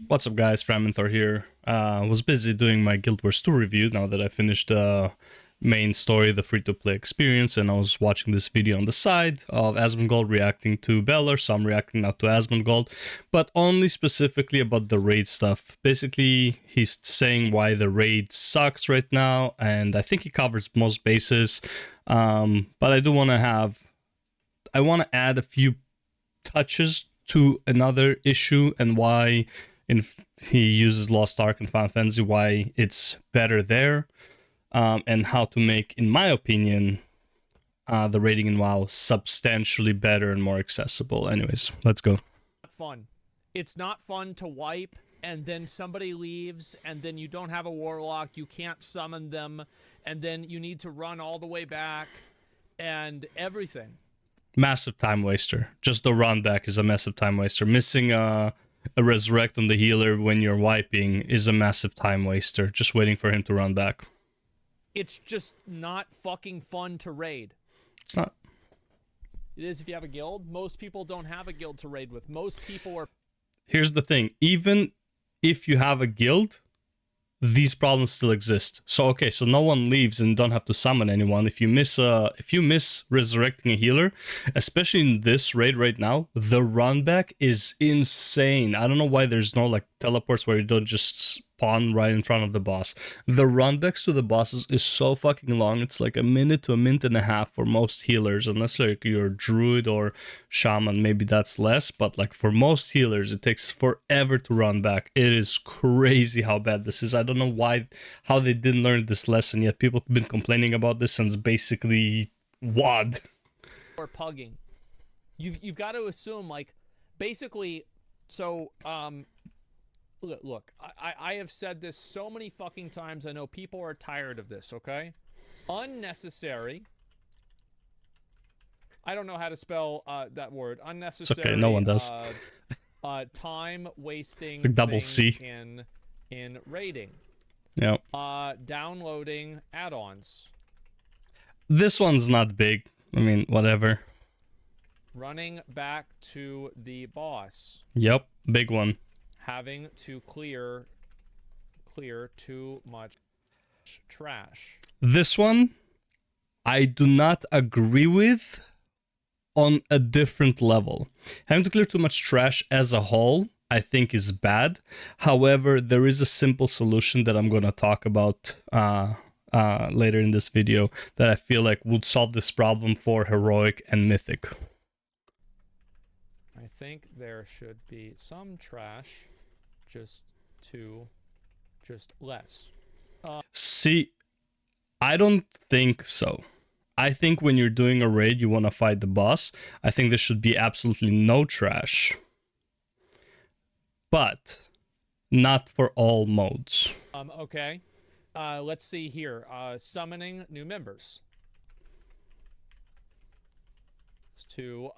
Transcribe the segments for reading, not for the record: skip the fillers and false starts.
What's up guys, Framinthor here. Was busy doing my Guild Wars 2 review now that I finished the main story, the free-to-play experience, and I was watching this video on the side of Asmongold reacting to Beller, so I'm reacting now to Asmongold, but only specifically about the raid stuff. Basically, he's saying why the raid sucks right now, and I think he covers most bases, but I do want to add a few touches to another issue and why he uses Lost Ark and Final Fantasy, why it's better there, and how to make, in my opinion, the raiding in WoW substantially better and more accessible. Anyways, let's go. Fun. It's not fun to wipe and then somebody leaves and then you don't have a warlock, you can't summon them, and then you need to run all the way back and everything. Massive time waster. Just the run back is a massive time waster. Missing a resurrect on the healer when you're wiping is a massive time waster. Just waiting for him to run back. It's just not fucking fun to raid. It's not. It is if you have a guild. Most people don't have a guild to raid with. Most people are... Here's the thing. Even if you have a guild, these problems still exist. So okay, so no one leaves and don't have to summon anyone. If you miss resurrecting a healer, especially in this raid right now, the run back is insane. I don't know why there's no like teleports where you don't just spawn right in front of the boss. The run backs to the bosses is so fucking long. It's like a minute to a minute and a half for most healers, unless like you're a druid or shaman, maybe that's less, but like for most healers it takes forever to run back. It is crazy how bad this is. I don't know how they didn't learn this lesson yet. People have been complaining about this since basically WoD. Or pugging. You've got to assume, like, basically, so look, I have said this so many fucking times. I know people are tired of this, okay? Unnecessary. I don't know how to spell that word. Unnecessary. It's okay, no one does. Time wasting. It's like double C. In raiding. Yeah. Downloading add-ons. This one's not big. I mean, whatever. Running back to the boss. Yep, big one. Having to clear too much trash. This one, I do not agree with on a different level. Having to clear too much trash as a whole, I think is bad. However, there is a simple solution that I'm going to talk about later in this video that I feel like would solve this problem for Heroic and Mythic. I think there should be some trash, just less. See, I don't think so. I think when you're doing a raid, you want to fight the boss. I think there should be absolutely no trash. But not for all modes. Okay. Let's see here. Summoning new members. To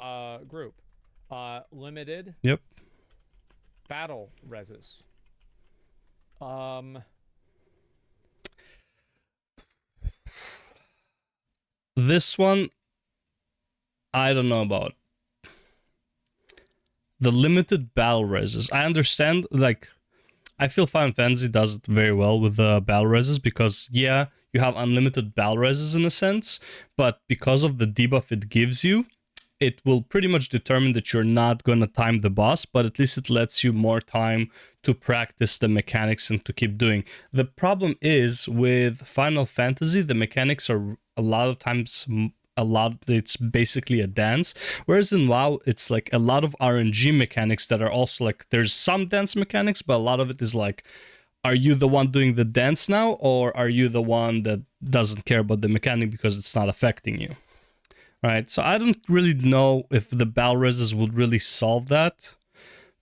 group. Limited. Yep. Battle reses. This one, I don't know about. The limited battle reses. I understand, like, I feel Final Fantasy does it very well with the battle reses because, yeah, you have unlimited battle reses in a sense, but because of the debuff it gives you, it will pretty much determine that you're not going to time the boss, but at least it lets you more time to practice the mechanics and to keep doing. The problem is with Final Fantasy, the mechanics are a lot of times it's basically a dance, whereas in WoW it's like a lot of RNG mechanics that are also like, there's some dance mechanics, but a lot of it is like, are you the one doing the dance now, or are you the one that doesn't care about the mechanic because it's not affecting you? Right, so I don't really know if the battle reses would really solve that,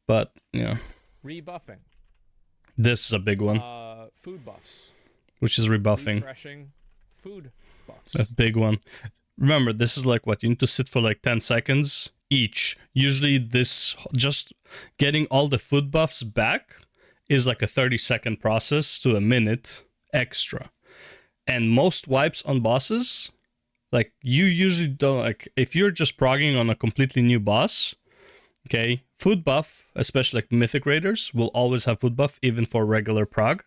but yeah. Rebuffing. This is a big one. Food buffs. Which is rebuffing. Refreshing food buffs. A big one. Remember, this is like what, you need to sit for like 10 seconds each. Usually this, just getting all the food buffs back is like a 30-second process to a minute extra. And most wipes on bosses, like, you usually don't, like, if you're just progging on a completely new boss, Okay, food buff, especially like mythic raiders, will always have food buff even for regular prog.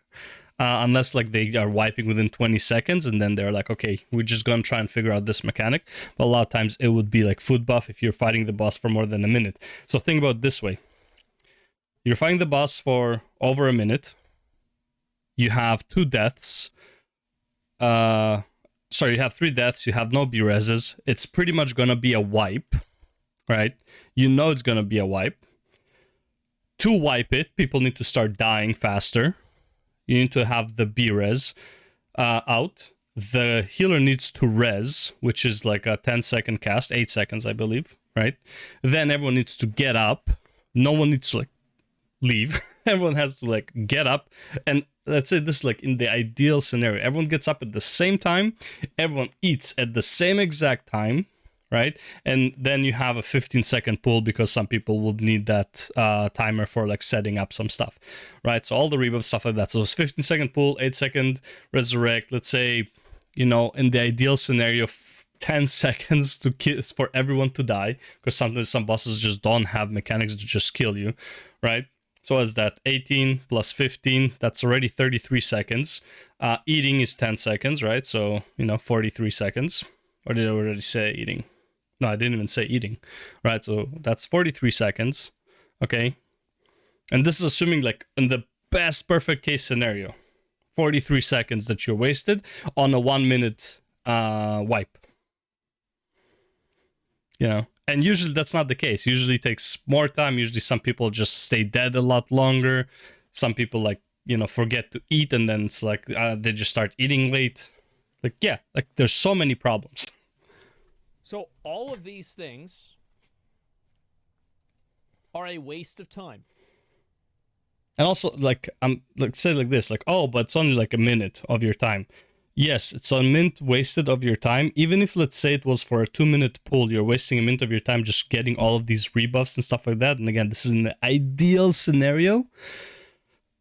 Unless like they are wiping within 20 seconds and then they're like, okay, we're just gonna try and figure out this mechanic. But a lot of times it would be like food buff if you're fighting the boss for more than a minute. So think about it this way. You're fighting the boss for over a minute. You have 2 deaths. You have 3 deaths. You have no B-reses. It's pretty much gonna be a wipe, right? You know it's gonna be a wipe. To wipe it, people need to start dying faster. You need to have the B-res out. The healer needs to res, which is like a 10-second cast, 8 seconds, I believe, right? Then everyone needs to get up. No one needs to like leave. Everyone has to like get up. And let's say this is like in the ideal scenario. Everyone gets up at the same time. Everyone eats at the same exact time, right? And then you have a 15-second pull because some people would need that timer for like setting up some stuff, right? So all the rebuff stuff like that. So it's 15-second pull, 8-second resurrect. Let's say, you know, in the ideal scenario, 10 seconds to kill for everyone to die, because sometimes some bosses just don't have mechanics to just kill you, right? So as that 18 plus 15, that's already 33 seconds. Eating is 10 seconds, right? So, you know, 43 seconds. Or did I already say eating? No, I didn't even say eating, right? So that's 43 seconds, okay? And this is assuming like in the best perfect case scenario, 43 seconds that you're wasted on a 1 minute wipe. You know, and usually that's not the case. Usually it takes more time. Usually some people just stay dead a lot longer. Some people like, you know, forget to eat and then it's like they just start eating late. Like, yeah, like there's so many problems. So all of these things are a waste of time. And also, like, like say like this, like, oh, but it's only like a minute of your time. Yes, it's a minute wasted of your time. Even if, let's say, it was for a 2-minute pull, you're wasting a minute of your time just getting all of these rebuffs and stuff like that. And again, this is in the ideal scenario.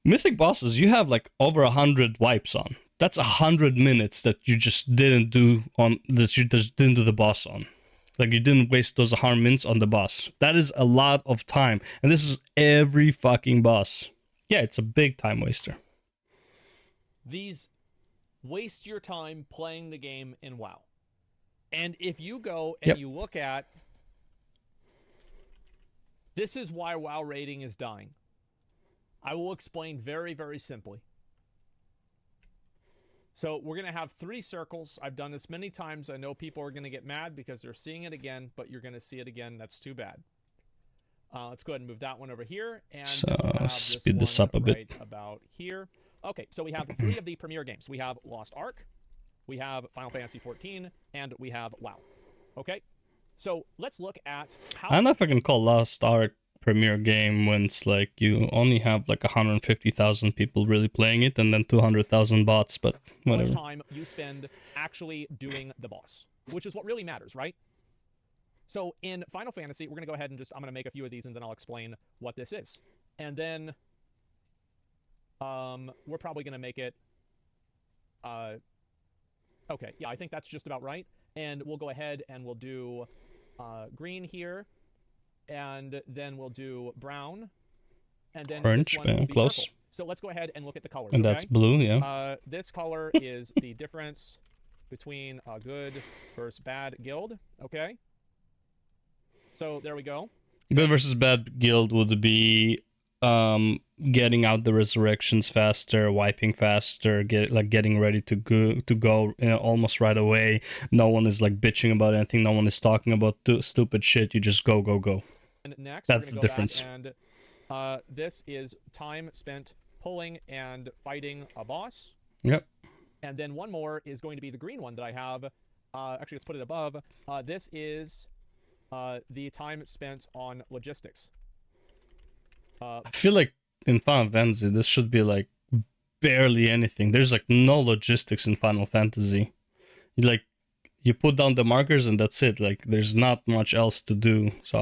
Mythic bosses, you have like over 100 wipes on. That's 100 minutes that you just didn't do the boss on. Like you didn't waste those 100 minutes on the boss. That is a lot of time. And this is every fucking boss. Yeah, it's a big time waster. These waste your time playing the game in WoW. And if you go and you look at, this is why WoW rating is dying. I will explain very, very simply. So we're going to have 3 circles. I've done this many times. I know people are going to get mad because they're seeing it again, but you're going to see it again. That's too bad. Let's go ahead and move that one over here. And so speed this up a bit. Right about here. Okay, so we have 3 of the premier games. We have Lost Ark, we have Final Fantasy XIV, and we have WoW. Okay, so let's look at how... I don't know if I can call Lost Ark premier game when it's like you only have like 150,000 people really playing it and then 200,000 bots, but whatever. How much time you spend actually doing the boss, which is what really matters, right? So in Final Fantasy, we're going to go ahead and I'm going to make a few of these and then I'll explain what this is. And then we're probably going to make it, okay, yeah, I think that's just about right. And we'll go ahead and we'll do green here. And then we'll do brown, and then orange, close. Purple. So let's go ahead and look at the colors. And that's blue, yeah. This color is the difference between a good versus bad guild. Okay. So there we go. Good versus bad guild would be getting out the resurrections faster, wiping faster, getting ready to go you know, almost right away. No one is like bitching about anything. No one is talking about stupid shit. You just go. And next, that's the difference. And this is time spent pulling and fighting a boss. Yep. And then one more is going to be the green one that I have. Actually, let's put it above. This is the time spent on logistics. I feel like in Final Fantasy, this should be like barely anything. There's like no logistics in Final Fantasy. You put down the markers and that's it. Like there's not much else to do. So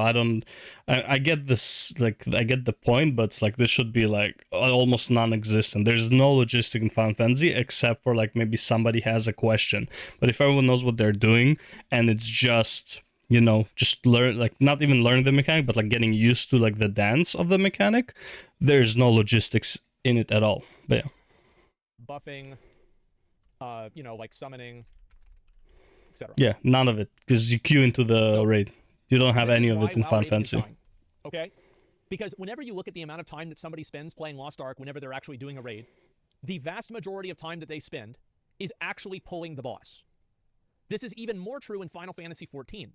I get this, like I get the point, but it's like this should be like almost non-existent. There's no logistic in Final Fantasy except for like maybe somebody has a question. But if everyone knows what they're doing and it's just you know, just learn, like, not even learning the mechanic, but like getting used to like the dance of the mechanic, there's no logistics in it at all. But yeah. Buffing, you know, like summoning, etc. Yeah, none of it, because you queue into the raid. You don't have any of it in Final Fantasy. Okay? Because whenever you look at the amount of time that somebody spends playing Lost Ark, whenever they're actually doing a raid, the vast majority of time that they spend is actually pulling the boss. This is even more true in Final Fantasy XIV.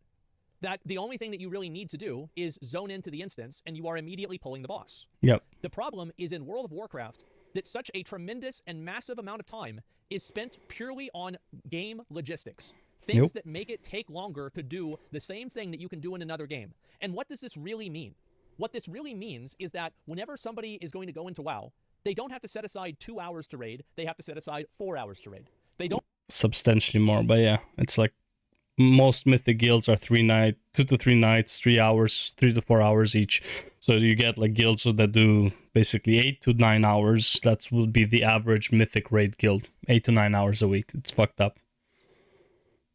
That the only thing that you really need to do is zone into the instance, and you are immediately pulling the boss. Yep. The problem is in World of Warcraft that such a tremendous and massive amount of time is spent purely on game logistics. Things that make it take longer to do the same thing that you can do in another game. And what does this really mean? What this really means is that whenever somebody is going to go into WoW, they don't have to set aside 2 hours to raid. They have to set aside 4 hours to raid. They don't substantially more, but yeah, it's like most mythic guilds are 2 to 3 nights, 3 hours, 3 to 4 hours each. So you get like guilds that do basically 8 to 9 hours. That would be the average mythic raid guild, 8 to 9 hours a week. It's fucked up.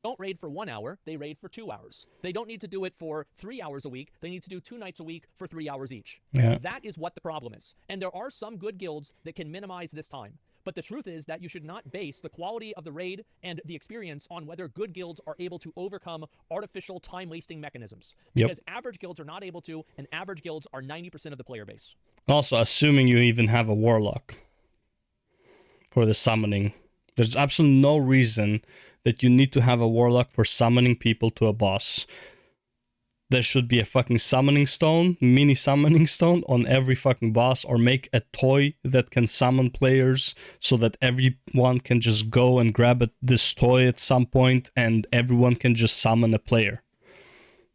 Don't raid for 1 hour, they raid for 2 hours. They don't need to do it for 3 hours a week. They need to do 2 nights a week for 3 hours each. Yeah. That is what the problem is. And there are some good guilds that can minimize this time. But the truth is that you should not base the quality of the raid and the experience on whether good guilds are able to overcome artificial time-wasting mechanisms. Because average guilds are not able to, and average guilds are 90% of the player base. Also, assuming you even have a warlock for the summoning. There's absolutely no reason that you need to have a warlock for summoning people to a boss. There should be a fucking summoning stone, mini summoning stone on every fucking boss, or make a toy that can summon players so that everyone can just go and grab this toy at some point and everyone can just summon a player.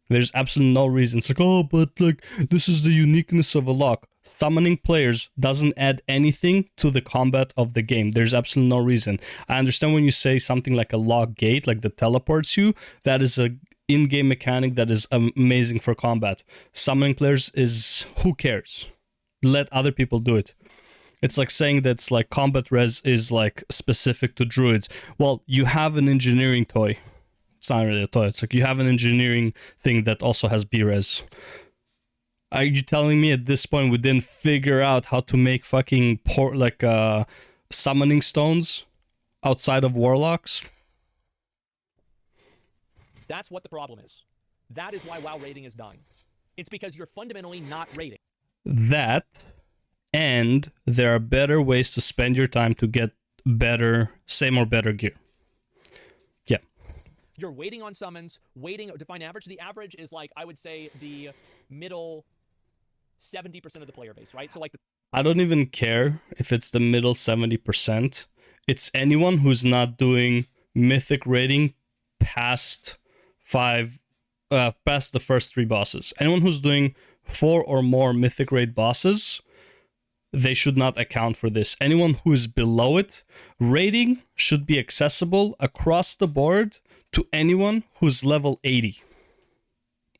There's absolutely no reason. It's like, oh, but like, this is the uniqueness of a lock. Summoning players doesn't add anything to the combat of the game. There's absolutely no reason. I understand when you say something like a lock gate, like that teleports you, that is a in-game mechanic that is amazing for combat. Summoning players is, who cares? Let other people do it. It's like saying that's like combat res is like specific to druids. Well, you have an engineering toy. It's not really a toy. It's like you have an engineering thing that also has B-res. Are you telling me at this point we didn't figure out how to make fucking summoning stones outside of warlocks? That's what the problem is. That is why WoW raiding is dying. It's because you're fundamentally not raiding. That, and there are better ways to spend your time to get better, same or better gear. Yeah. You're waiting on summons, waiting to find average. The average is like, I would say, the middle 70% of the player base, right? So like, I don't even care if it's the middle 70%. It's anyone who's not doing mythic raiding past the first 3 bosses. Anyone who's doing 4 or more mythic raid bosses, they should not account for this. Anyone who is below it, raiding should be accessible across the board to anyone who's level 80.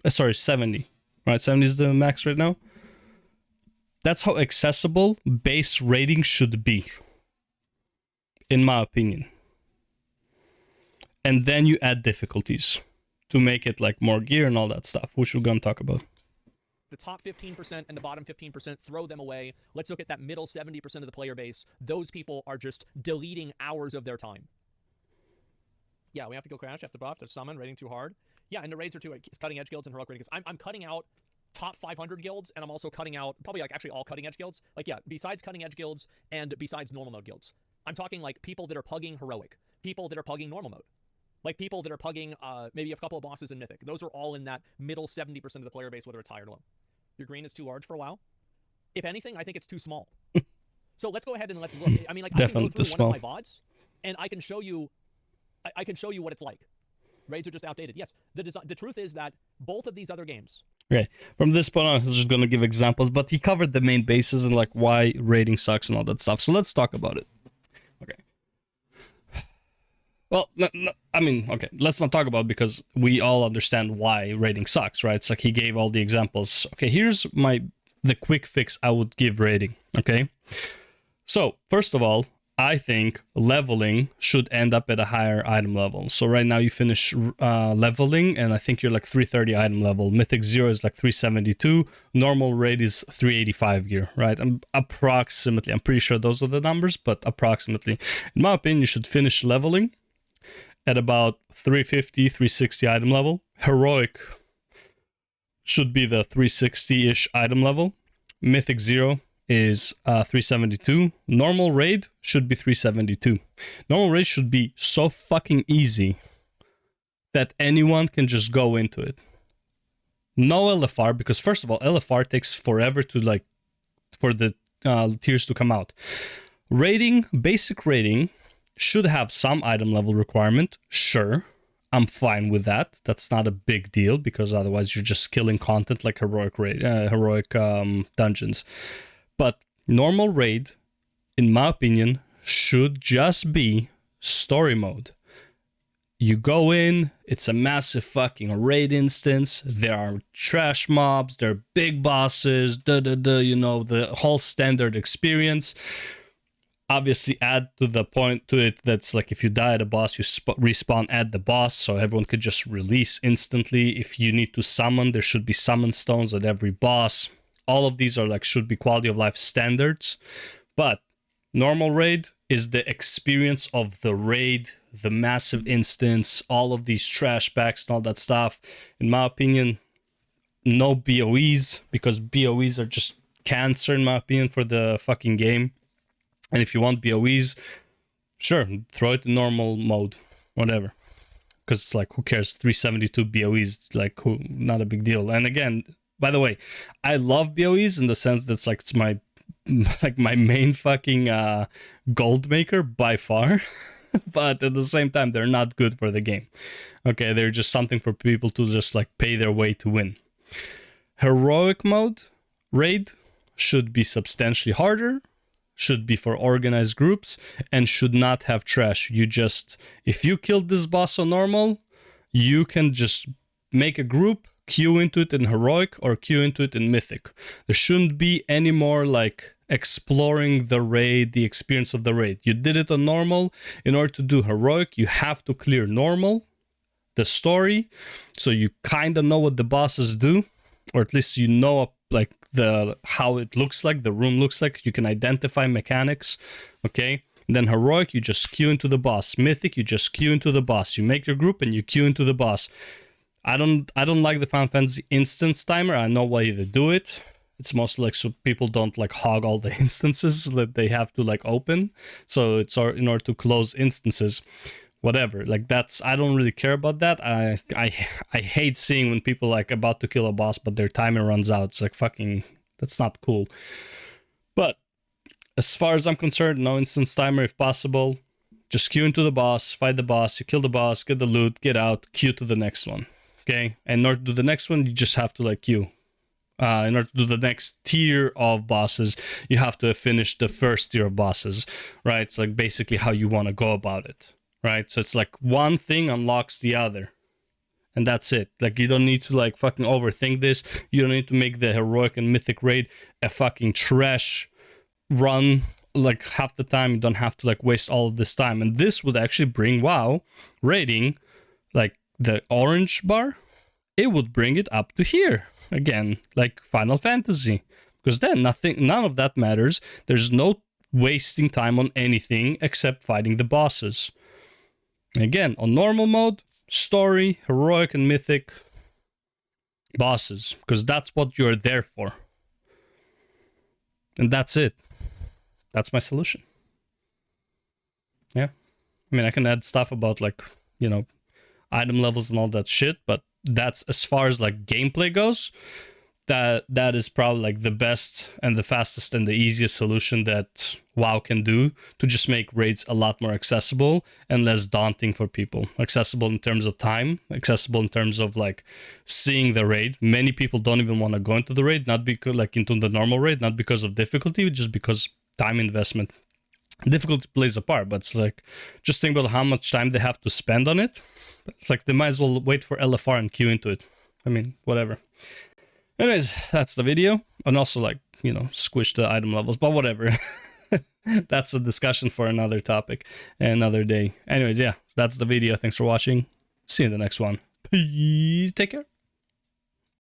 70. Right, 70 is the max right now. That's how accessible base raiding should be, in my opinion. And then you add difficulties to make it like more gear and all that stuff, which we're going to talk about. The top 15% and the bottom 15%, throw them away. Let's look at that middle 70% of the player base. Those people are just deleting hours of their time. Yeah, we have to go crash, have to buff, have to summon, raiding too hard. Yeah, and the raids are too cutting edge guilds and heroic raiding. I'm cutting out top 500 guilds, and I'm also cutting out probably like actually all cutting edge guilds. Like, yeah, besides cutting edge guilds and besides normal mode guilds. I'm talking like people that are pugging heroic, people that are pugging normal mode. Like people that are pugging maybe a couple of bosses in Mythic. Those are all in that middle 70% of the player base, whether it's high or low. Your green is too large for a while. If anything, I think it's too small. So let's go ahead and let's look. I mean, like, definitely I can go through one of my VODs, and I can show you what it's like. Raids are just outdated. Yes, the truth is that both of these other games. Okay, from this point on, I was just going to give examples, but he covered the main bases and like why raiding sucks and all that stuff. So let's talk about it. Okay. Well, I mean, okay, let's not talk about it because we all understand why raiding sucks, right? It's like he gave all the examples. Okay, here's the quick fix I would give raiding, okay? So, first of all, I think leveling should end up at a higher item level. So right now you finish leveling, and I think you're like 330 item level. Mythic 0 is like 372. Normal raid is 385 gear, right? Approximately. I'm pretty sure those are the numbers, but approximately. In my opinion, you should finish leveling at about 350, 360 item level. Heroic should be the 360-ish item level. Mythic 0 is 372. Normal raid should be 372. Normal raid should be so fucking easy that anyone can just go into it. No LFR, because first of all, LFR takes forever to like for the tiers to come out. Raiding, basic raiding should have some item level requirement. Sure, I'm fine with that. That's not a big deal, because otherwise you're just killing content like heroic raid, dungeons. But normal raid, in my opinion, should just be story mode. You go in, it's a massive fucking raid instance, there are trash mobs, there are big bosses, you know, the whole standard experience. Obviously add to the point to it that's like if you die at a boss, you respawn at the boss, so everyone could just release instantly. If you need to summon, there should be summon stones at every boss. All of these are like should be quality of life standards. But normal raid is the experience of the raid, the massive instance, all of these trash packs and all that stuff. In my opinion, no BOEs, because BOEs are just cancer in my opinion for the fucking game. And if you want BOEs, sure, throw it in normal mode, whatever. Because it's like, who cares? 372 BOEs, like, not a big deal. And again, by the way, I love BOEs in the sense that it's my main fucking gold maker by far. But at the same time, they're not good for the game. Okay, they're just something for people to just like pay their way to win. Heroic mode raid should be substantially harder, should be for organized groups, and should not have trash. You just, if you killed this boss on normal, you can just make a group, queue into it in heroic or queue into it in mythic. There shouldn't be any more like exploring the raid, the experience of the raid. You did it on normal. In order to do heroic, you have to clear normal, the story, so you kind of know what the bosses do, or at least you know like how it looks like, the room looks like. You can identify mechanics, okay? And then heroic, you just queue into the boss. Mythic, you just queue into the boss. You make your group and you queue into the boss. I don't like the Final Fantasy instance timer. I know why they do it. It's mostly like so people don't like hog all the instances that they have to like open. So it's in order to close instances, whatever. Like that's, I don't really care about that. I hate seeing when people like about to kill a boss but their timer runs out. It's like fucking, that's not cool. But as far as I'm concerned, no instance timer if possible. Just queue into the boss, fight the boss, you kill the boss, get the loot, get out, queue to the next one. Okay, and in order to do the next one, you just have to like queue. In order to do the next tier of bosses, you have to have finished the first tier of bosses, right? It's like basically how you want to go about it, right? So it's like one thing unlocks the other, and that's it. Like you don't need to like fucking overthink this. You don't need to make the heroic and mythic raid a fucking trash run. Like half the time, you don't have to like waste all of this time, and this would actually bring WoW rating like the orange bar, it would bring it up to here again, like Final Fantasy, because then none of that matters. There's no wasting time on anything except fighting the bosses. Again, on normal mode, story, heroic and mythic, bosses, because that's what you're there for, and that's it. That's my solution. Yeah, I mean, I can add stuff about like, you know, item levels and all that shit, but that's as far as like gameplay goes, that is probably like the best and the fastest and the easiest solution that WoW can do to just make raids a lot more accessible and less daunting for people. Accessible in terms of time, accessible in terms of like seeing the raid. Many people don't even want to go into the raid, not because like into the normal raid, not because of difficulty, just because time investment. Difficulty plays a part, but it's like, just think about how much time they have to spend on it. It's like they might as well wait for LFR and queue into it. I mean, whatever. Anyways, that's the video. And also like, you know, squish the item levels, but whatever. that's a discussion for another topic, another day. Anyways, yeah, that's the video. Thanks for watching. See you in the next one. Peace. Take care.